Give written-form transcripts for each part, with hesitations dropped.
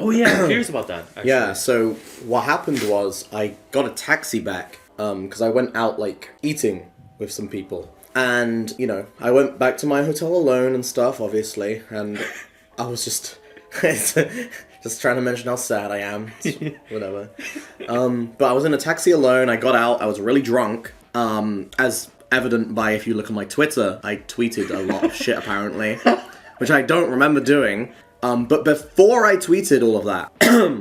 Oh yeah, I'm curious about that. Actually. Yeah, so what happened was I got a taxi back because I went out like eating with some people. And, you know, I went back to my hotel alone and stuff, obviously, and I was just just trying to mention how sad I am. Whatever. But I was in a taxi alone, I got out, I was really drunk. As evident by if you look at my Twitter, I tweeted a lot of shit apparently, which I don't remember doing. But before I tweeted all of that,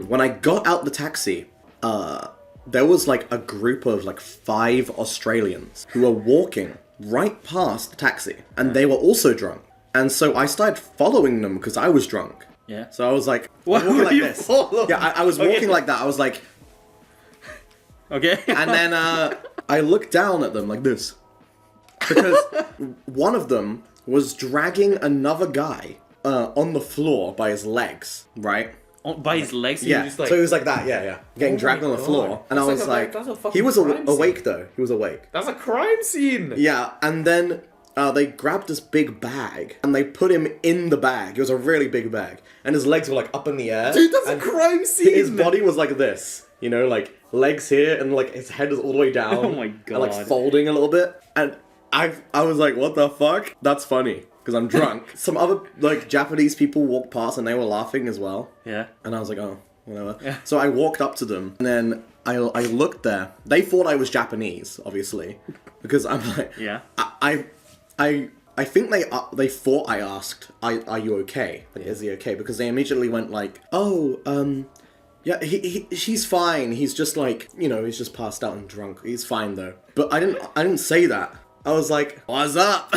when I got out the taxi, there was like a group of like 5 Australians who were walking right past the taxi, and they were also drunk. And so I started following them because I was drunk. Yeah. So I was like, What walking were like you this. following? Yeah, I was walking like that. I was like, Okay. and then I looked down at them like this. Because one of them was dragging another guy on the floor by his legs, right? By his legs? Yeah, Just like... so he was like that, yeah. Getting Oh dragged my on the God. floor. And I That's was like a- like, that's a fucking he was crime awake scene. though. He was awake. That's a crime scene. Yeah, and then they grabbed this big bag and they put him in the bag. It was a really big bag. And his legs were like up in the air. Dude, that's and a crime scene. his body was like this, you know, like legs here and like his head is all the way down. Oh my And like God. folding a little bit. And I was like, what the fuck? That's funny. Because I'm drunk. Some other like Japanese people walked past and they were laughing as well. Yeah. And I was like, oh, whatever. Yeah. So I walked up to them and then I looked there. They thought I was Japanese, obviously. Because I'm like, Yeah. I think they thought I asked, are you okay? Like, is he okay? Because they immediately went like, oh, yeah, he's fine. He's just like, you know, he's just passed out and drunk. He's fine though. But I didn't say that. I was like, what's up?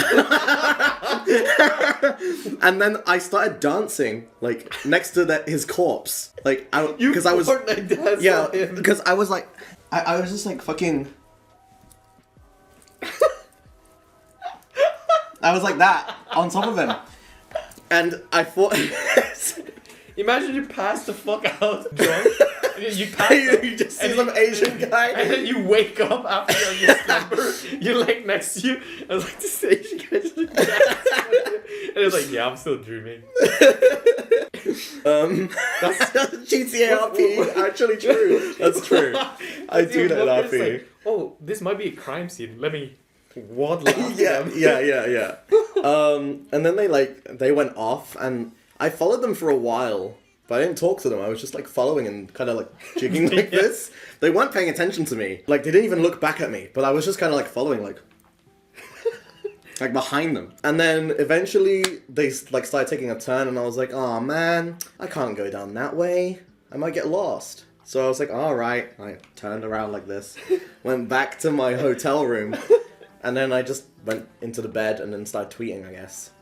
And then I started dancing like next to his corpse. Like because I was Fortnite dance yeah, on him. because I was like I was just like fucking I was like that on top of him. And I thought Imagine you pass the fuck out drunk. You pass out, you just see and some Asian guy. and then you wake up after your slumber. You're like next to you. I was like, this Asian guy just like and it's like, yeah, I'm still dreaming. That's GTA RP. Actually true. That's true. I do that in It's RP. like, oh, this might be a crime scene. Let me waddle after Yeah, them. yeah. And then they went off, and I followed them for a while, but I didn't talk to them. I was just like following and kind of like jigging like this. They weren't paying attention to me. Like they didn't even look back at me, but I was just kind of like following like behind them. And then eventually they like started taking a turn, and I was like, oh man, I can't go down that way. I might get lost. So I was like, all right. I turned around like this, went back to my hotel room. And then I just went into the bed and then started tweeting, I guess.